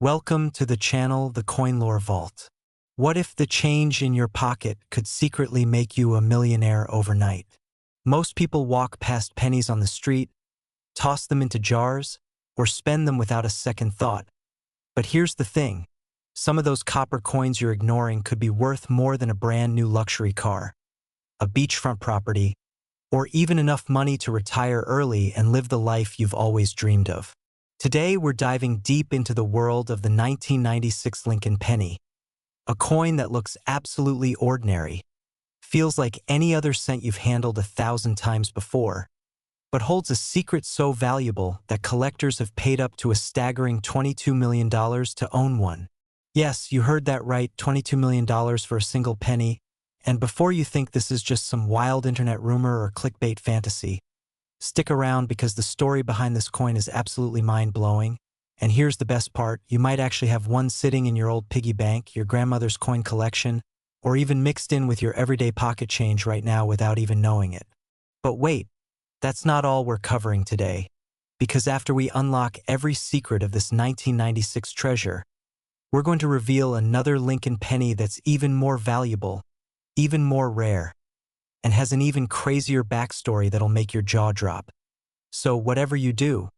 Welcome to the channel, The Coin Lore Vault. What if the change in your pocket could secretly make you a millionaire overnight? Most people walk past pennies on the street, toss them into jars, or spend them without a second thought. But here's the thing. Some of those copper coins you're ignoring could be worth more than a brand new luxury car, a beachfront property, or even enough money to retire early and live the life you've always dreamed of. Today, we're diving deep into the world of the 1996 Lincoln penny, a coin that looks absolutely ordinary, feels like any other cent you've handled 1,000 times before, but holds a secret so valuable that collectors have paid up to a staggering $22 million to own one. Yes, you heard that right, $22 million for a single penny. And before you think this is just some wild internet rumor or clickbait fantasy, stick around because the story behind this coin is absolutely mind-blowing. And here's the best part, you might actually have one sitting in your old piggy bank, your grandmother's coin collection, or even mixed in with your everyday pocket change right now without even knowing it. But wait, that's not all we're covering today. Because after we unlock every secret of this 1996 treasure, we're going to reveal another Lincoln penny that's even more valuable, even more rare, and has an even crazier backstory that'll make your jaw drop. So whatever you do,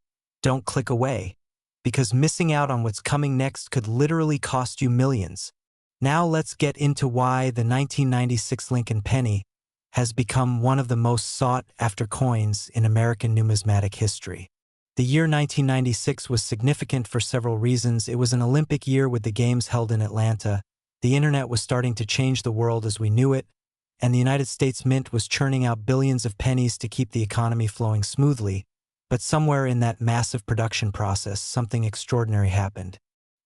don't click away, because missing out on what's coming next could literally cost you millions. Now let's get into why the 1996 Lincoln penny has become one of the most sought-after coins in American numismatic history. The year 1996 was significant for several reasons. It was an Olympic year with the Games held in Atlanta. The internet was starting to change the world as we knew it, and the United States Mint was churning out billions of pennies to keep the economy flowing smoothly. But somewhere in that massive production process, something extraordinary happened.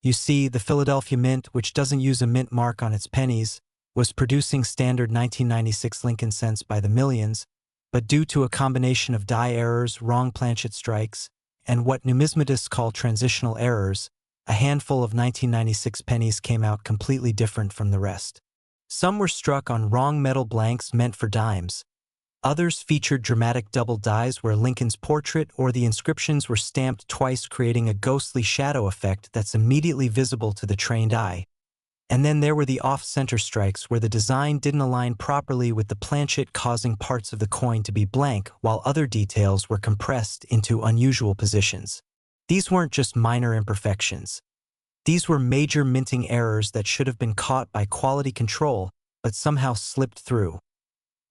You see, the Philadelphia Mint, which doesn't use a mint mark on its pennies, was producing standard 1996 Lincoln cents by the millions, but due to a combination of die errors, wrong planchet strikes, and what numismatists call transitional errors, a handful of 1996 pennies came out completely different from the rest. Some were struck on wrong metal blanks meant for dimes. Others featured dramatic double dies where Lincoln's portrait or the inscriptions were stamped twice, creating a ghostly shadow effect that's immediately visible to the trained eye. And then there were the off-center strikes where the design didn't align properly with the planchet, causing parts of the coin to be blank while other details were compressed into unusual positions. These weren't just minor imperfections. These were major minting errors that should have been caught by quality control, but somehow slipped through,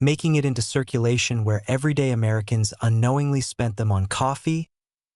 making it into circulation where everyday Americans unknowingly spent them on coffee,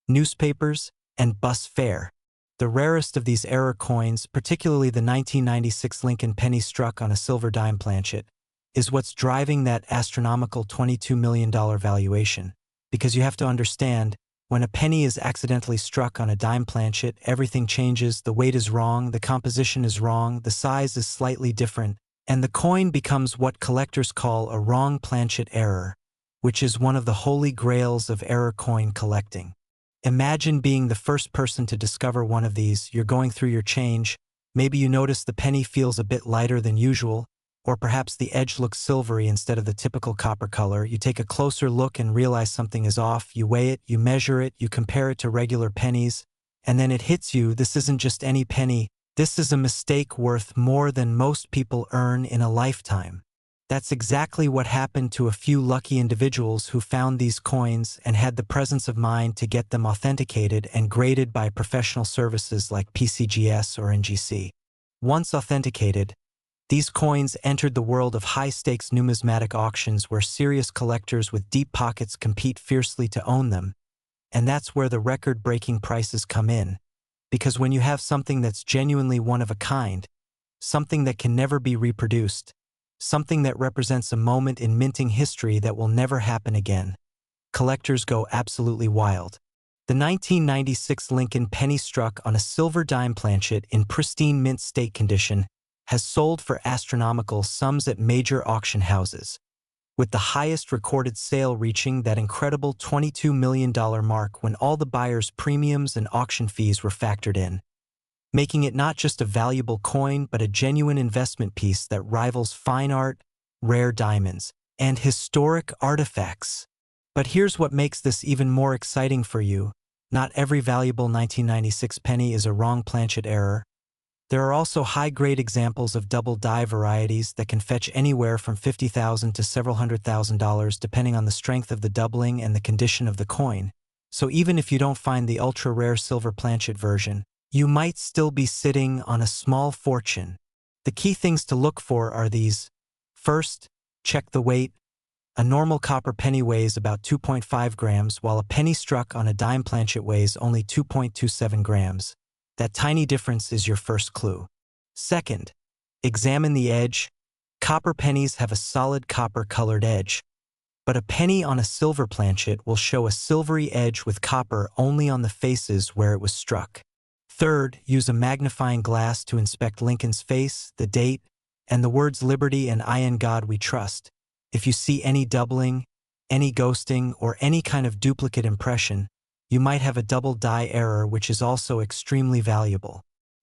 newspapers, and bus fare. The rarest of these error coins, particularly the 1996 Lincoln penny struck on a silver dime planchet, is what's driving that astronomical $22 million valuation. Because you have to understand, when a penny is accidentally struck on a dime planchet, everything changes, the weight is wrong, the composition is wrong, the size is slightly different, and the coin becomes what collectors call a wrong planchet error, which is one of the holy grails of error coin collecting. Imagine being the first person to discover one of these. You're going through your change, maybe you notice the penny feels a bit lighter than usual, or perhaps the edge looks silvery instead of the typical copper color. You take a closer look and realize something is off. You weigh it, you measure it, you compare it to regular pennies, and then it hits you, this isn't just any penny, this is a mistake worth more than most people earn in a lifetime. That's exactly what happened to a few lucky individuals who found these coins and had the presence of mind to get them authenticated and graded by professional services like PCGS or NGC. Once authenticated, these coins entered the world of high-stakes numismatic auctions where serious collectors with deep pockets compete fiercely to own them. And that's where the record-breaking prices come in. Because when you have something that's genuinely one of a kind, something that can never be reproduced, something that represents a moment in minting history that will never happen again, collectors go absolutely wild. The 1996 Lincoln penny struck on a silver dime planchet in pristine mint state condition has sold for astronomical sums at major auction houses, with the highest recorded sale reaching that incredible $22 million mark when all the buyers' premiums and auction fees were factored in, making it not just a valuable coin but a genuine investment piece that rivals fine art, rare diamonds, and historic artifacts. But here's what makes this even more exciting for you. Not every valuable 1996 penny is a wrong planchet error. There are also high-grade examples of double die varieties that can fetch anywhere from $50,000 to several $100,000 depending on the strength of the doubling and the condition of the coin. So even if you don't find the ultra-rare silver planchet version, you might still be sitting on a small fortune. The key things to look for are these. First, check the weight. A normal copper penny weighs about 2.5 grams, while a penny struck on a dime planchet weighs only 2.27 grams. That tiny difference is your first clue. Second, examine the edge. Copper pennies have a solid copper-colored edge, but a penny on a silver planchet will show a silvery edge with copper only on the faces where it was struck. Third, use a magnifying glass to inspect Lincoln's face, the date, and the words "Liberty" and "I in God We Trust." If you see any doubling, any ghosting, or any kind of duplicate impression, you might have a double die error, which is also extremely valuable.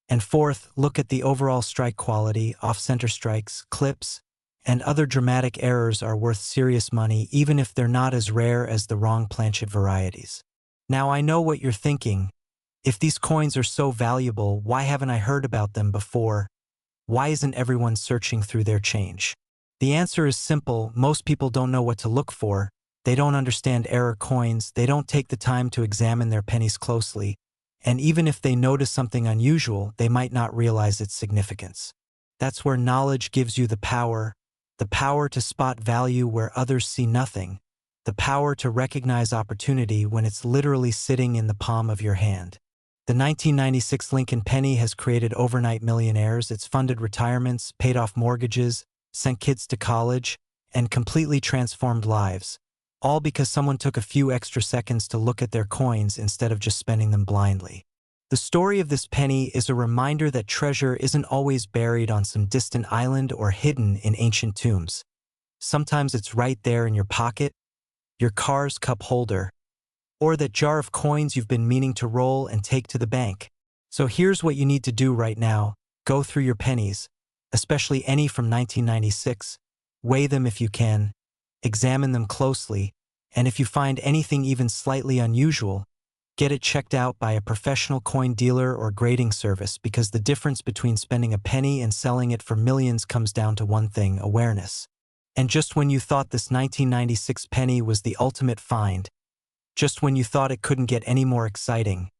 And fourth, look at the overall strike quality. Off-center strikes, clips, and other dramatic errors are worth serious money even if they're not as rare as the wrong planchet varieties. Now I know what you're thinking. If these coins are so valuable, why haven't I heard about them before? Why isn't everyone searching through their change? The answer is simple. Most people don't know what to look for. They don't understand error coins. They don't take the time to examine their pennies closely. And even if they notice something unusual, they might not realize its significance. That's where knowledge gives you the power to spot value where others see nothing, the power to recognize opportunity when it's literally sitting in the palm of your hand. The 1996 Lincoln penny has created overnight millionaires. It's funded retirements, paid off mortgages, sent kids to college, and completely transformed lives, all because someone took a few extra seconds to look at their coins instead of just spending them blindly. The story of this penny is a reminder that treasure isn't always buried on some distant island or hidden in ancient tombs. Sometimes it's right there in your pocket, your car's cup holder, or that jar of coins you've been meaning to roll and take to the bank. So here's what you need to do right now. Go through your pennies, especially any from 1996, weigh them if you can, examine them closely, and if you find anything even slightly unusual, get it checked out by a professional coin dealer or grading service, because the difference between spending a penny and selling it for millions comes down to one thing: awareness. And just when you thought this 1996 penny was the ultimate find, just when you thought it couldn't get any more exciting,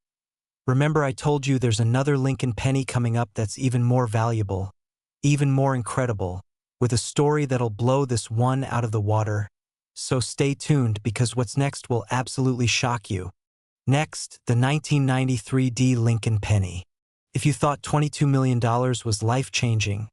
remember I told you there's another Lincoln penny coming up that's even more valuable, even more incredible, with a story that'll blow this one out of the water. So stay tuned, because what's next will absolutely shock you. Next, the 1993 D Lincoln penny. If you thought $22 million was life-changing,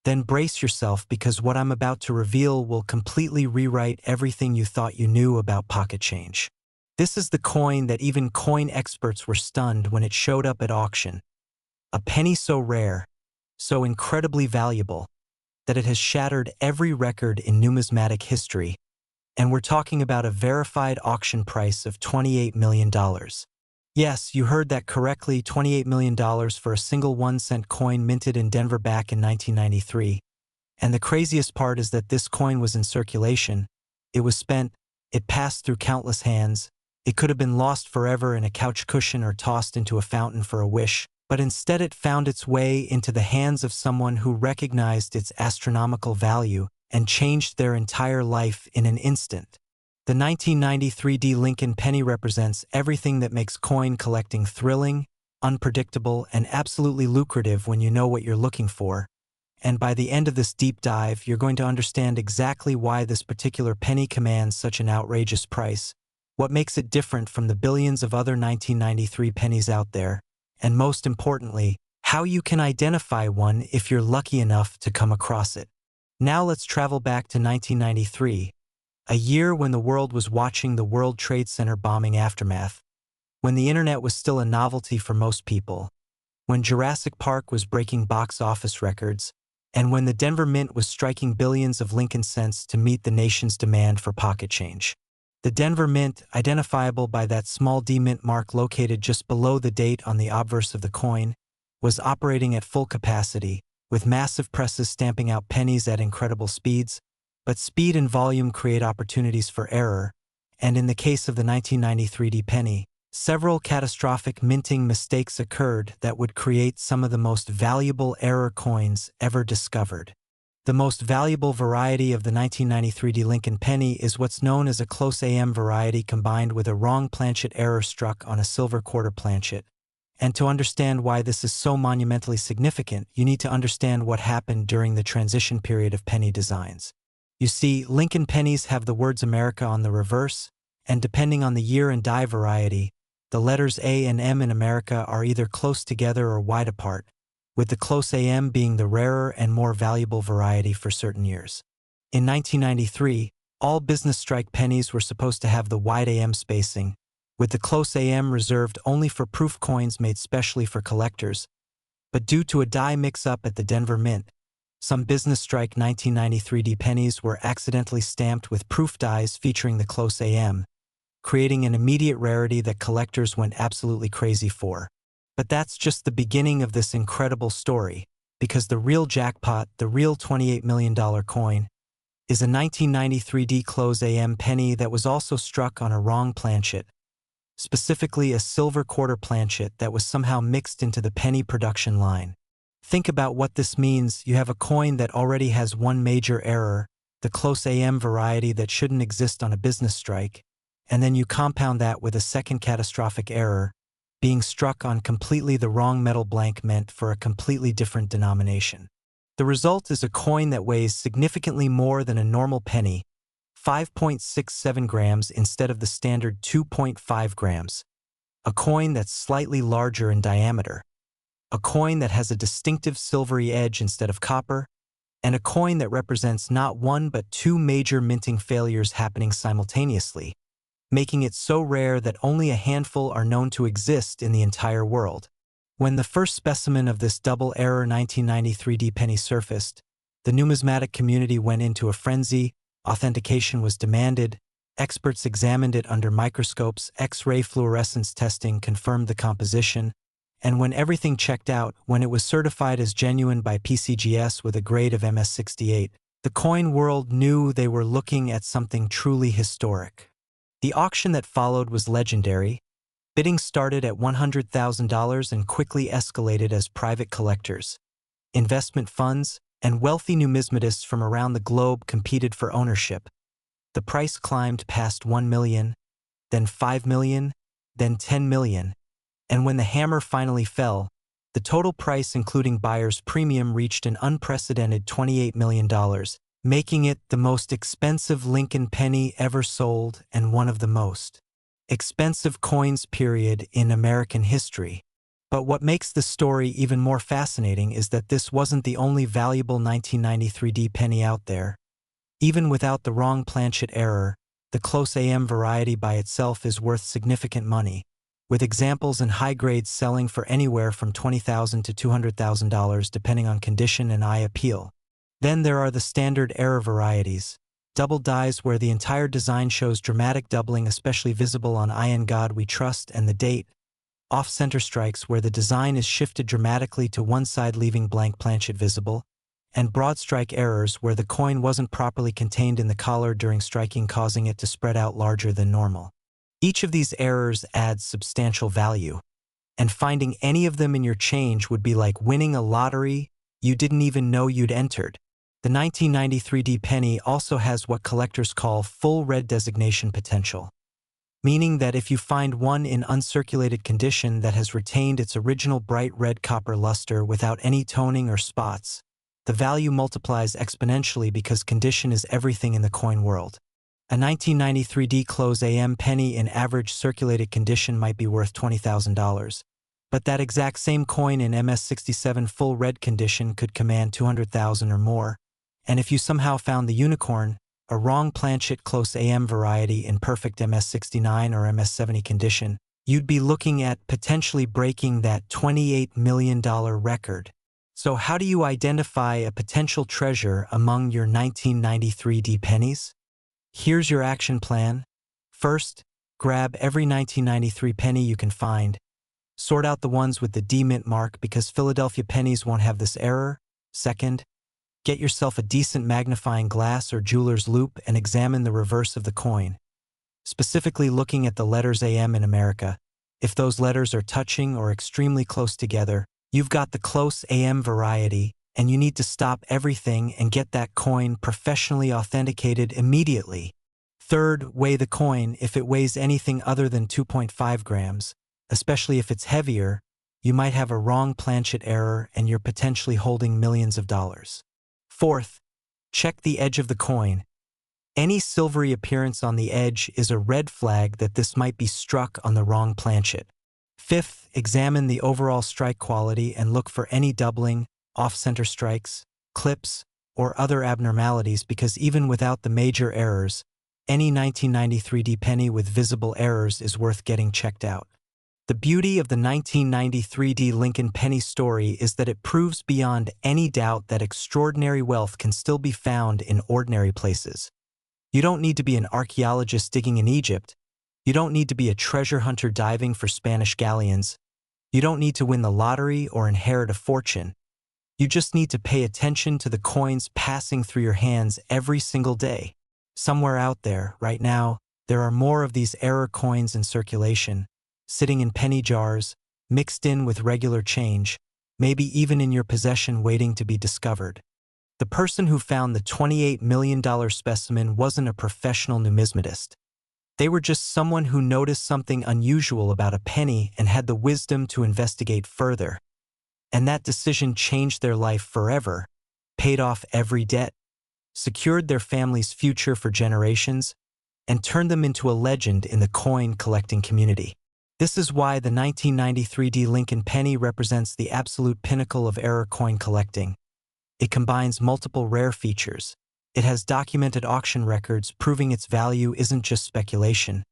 then brace yourself, because what I'm about to reveal will completely rewrite everything you thought you knew about pocket change. This is the coin that even coin experts were stunned when it showed up at auction. A penny so rare, so incredibly valuable, that it has shattered every record in numismatic history. And we're talking about a verified auction price of $28 million. Yes, you heard that correctly, $28 million for a single 1-cent coin minted in Denver back in 1993. And the craziest part is that this coin was in circulation. It was spent, it passed through countless hands. It could have been lost forever in a couch cushion or tossed into a fountain for a wish, but instead it found its way into the hands of someone who recognized its astronomical value and changed their entire life in an instant. The 1993 D Lincoln penny represents everything that makes coin collecting thrilling, unpredictable, and absolutely lucrative when you know what you're looking for. And by the end of this deep dive, you're going to understand exactly why this particular penny commands such an outrageous price, what makes it different from the billions of other 1993 pennies out there, and most importantly, how you can identify one if you're lucky enough to come across it. Now let's travel back to 1993, a year when the world was watching the World Trade Center bombing aftermath, when the internet was still a novelty for most people, when Jurassic Park was breaking box office records, and when the Denver Mint was striking billions of Lincoln cents to meet the nation's demand for pocket change. The Denver Mint, identifiable by that small D mint mark located just below the date on the obverse of the coin, was operating at full capacity, with massive presses stamping out pennies at incredible speeds. But speed and volume create opportunities for error, and in the case of the 1993 D penny, Several catastrophic minting mistakes occurred that would create some of the most valuable error coins ever discovered. The most valuable variety of the 1993 Lincoln penny is what's known as a close AM variety combined with a wrong planchet error struck on a silver quarter planchet. And to understand why this is so monumentally significant, you need to understand what happened during the transition period of penny designs. You see, Lincoln pennies have the words America on the reverse, and depending on the year and die variety, the letters A and M in America are either close together or wide apart, with the close AM being the rarer and more valuable variety for certain years. In 1993, all business strike pennies were supposed to have the wide AM spacing, with the close AM reserved only for proof coins made specially for collectors. But due to a die mix-up at the Denver Mint, some business strike 1993 pennies were accidentally stamped with proof dies featuring the close AM, creating an immediate rarity that collectors went absolutely crazy for. But that's just the beginning of this incredible story, because the real jackpot, the real $28 million coin, is a 1993 close AM penny that was also struck on a wrong planchet, specifically a silver quarter planchet that was somehow mixed into the penny production line. Think about what this means. You have a coin that already has one major error, the close AM variety that shouldn't exist on a business strike, and then you compound that with a second catastrophic error, being struck on completely the wrong metal blank meant for a completely different denomination. The result is a coin that weighs significantly more than a normal penny, 5.67 grams instead of the standard 2.5 grams, a coin that's slightly larger in diameter, a coin that has a distinctive silvery edge instead of copper, and a coin that represents not one but two major minting failures happening simultaneously, making it so rare that only a handful are known to exist in the entire world. When the first specimen of this double-error 1993 penny surfaced, the numismatic community went into a frenzy. Authentication was demanded, experts examined it under microscopes, X-ray fluorescence testing confirmed the composition, and when everything checked out, when it was certified as genuine by PCGS with a grade of MS68, the coin world knew they were looking at something truly historic. The auction that followed was legendary. Bidding started at $100,000 and quickly escalated as private collectors, investment funds, and wealthy numismatists from around the globe competed for ownership. The price climbed past $1 million, then $5 million, then $10 million, and when the hammer finally fell, the total price including buyer's premium reached an unprecedented $28 million, making it the most expensive Lincoln penny ever sold and one of the most expensive coins period in American history. But what makes this story even more fascinating is that this wasn't the only valuable 1993 penny out there. Even without the wrong planchet error, the close AM variety by itself is worth significant money, with examples in high grades selling for anywhere from $20,000 to $200,000 depending on condition and eye appeal. Then there are the standard error varieties, double dies where the entire design shows dramatic doubling especially visible on I In God We Trust and the date, off-center strikes where the design is shifted dramatically to one side leaving blank planchet visible, and broad strike errors where the coin wasn't properly contained in the collar during striking causing it to spread out larger than normal. Each of these errors adds substantial value, and finding any of them in your change would be like winning a lottery you didn't even know you'd entered. The 1993 penny also has what collectors call full red designation potential, meaning that if you find one in uncirculated condition that has retained its original bright red copper luster without any toning or spots, the value multiplies exponentially because condition is everything in the coin world. A 1993 close AM penny in average circulated condition might be worth $20,000, but that exact same coin in MS67 full red condition could command $200,000 or more. And if you somehow found the unicorn, a wrong planchet close AM variety in perfect MS69 or MS70 condition, you'd be looking at potentially breaking that $28 million record. So how do you identify a potential treasure among your 1993 pennies? Here's your action plan. First, grab every 1993 penny you can find. Sort out the ones with the D mint mark because Philadelphia pennies won't have this error. Second, get yourself a decent magnifying glass or jeweler's loupe and examine the reverse of the coin, specifically looking at the letters AM in America. If those letters are touching or extremely close together, you've got the close AM variety, and you need to stop everything and get that coin professionally authenticated immediately. Third, weigh the coin. If it weighs anything other than 2.5 grams, especially if it's heavier, you might have a wrong planchet error and you're potentially holding millions of dollars. Fourth, check the edge of the coin. Any silvery appearance on the edge is a red flag that this might be struck on the wrong planchet. Fifth, examine the overall strike quality and look for any doubling, off-center strikes, clips, or other abnormalities, because even without the major errors, any 1993D penny with visible errors is worth getting checked out. The beauty of the 1993D Lincoln penny story is that it proves beyond any doubt that extraordinary wealth can still be found in ordinary places. You don't need to be an archaeologist digging in Egypt. You don't need to be a treasure hunter diving for Spanish galleons. You don't need to win the lottery or inherit a fortune. You just need to pay attention to the coins passing through your hands every single day. Somewhere out there, right now, there are more of these error coins in circulation, sitting in penny jars, mixed in with regular change, maybe even in your possession waiting to be discovered. The person who found the $28 million specimen wasn't a professional numismatist. They were just someone who noticed something unusual about a penny and had the wisdom to investigate further. And that decision changed their life forever, paid off every debt, secured their family's future for generations, and turned them into a legend in the coin collecting community. This is why the 1993D Lincoln penny represents the absolute pinnacle of error coin collecting. It combines multiple rare features. It has documented auction records proving its value isn't just speculation,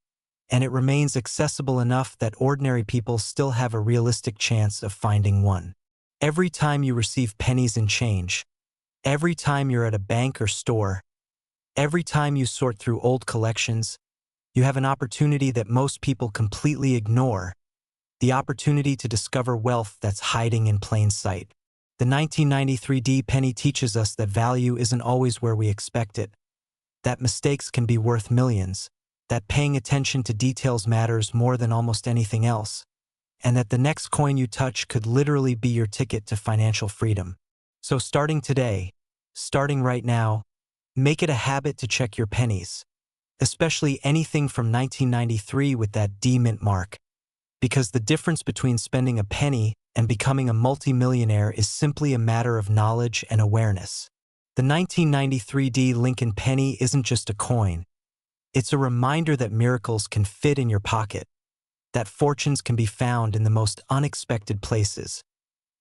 and it remains accessible enough that ordinary people still have a realistic chance of finding one. Every time you receive pennies in change, every time you're at a bank or store, every time you sort through old collections, you have an opportunity that most people completely ignore, the opportunity to discover wealth that's hiding in plain sight. The 1993D penny teaches us that value isn't always where we expect it, that mistakes can be worth millions, that paying attention to details matters more than almost anything else, and that the next coin you touch could literally be your ticket to financial freedom. So starting today, starting right now, make it a habit to check your pennies, especially anything from 1993 with that D mint mark, because the difference between spending a penny and becoming a multimillionaire is simply a matter of knowledge and awareness. The 1993D Lincoln penny isn't just a coin. It's a reminder that miracles can fit in your pocket, that fortunes can be found in the most unexpected places,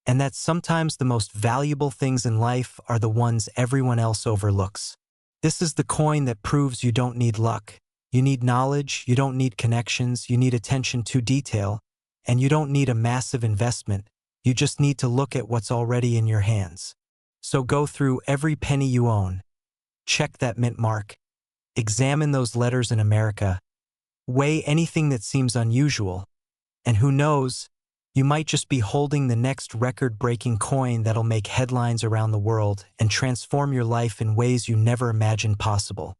and that sometimes the most valuable things in life are the ones everyone else overlooks. This is the coin that proves you don't need luck. You need knowledge, you don't need connections, you need attention to detail, and you don't need a massive investment. You just need to look at what's already in your hands. So go through every penny you own. Check that mint mark. Examine those letters in America. Weigh anything that seems unusual. And who knows, you might just be holding the next record-breaking coin that'll make headlines around the world and transform your life in ways you never imagined possible.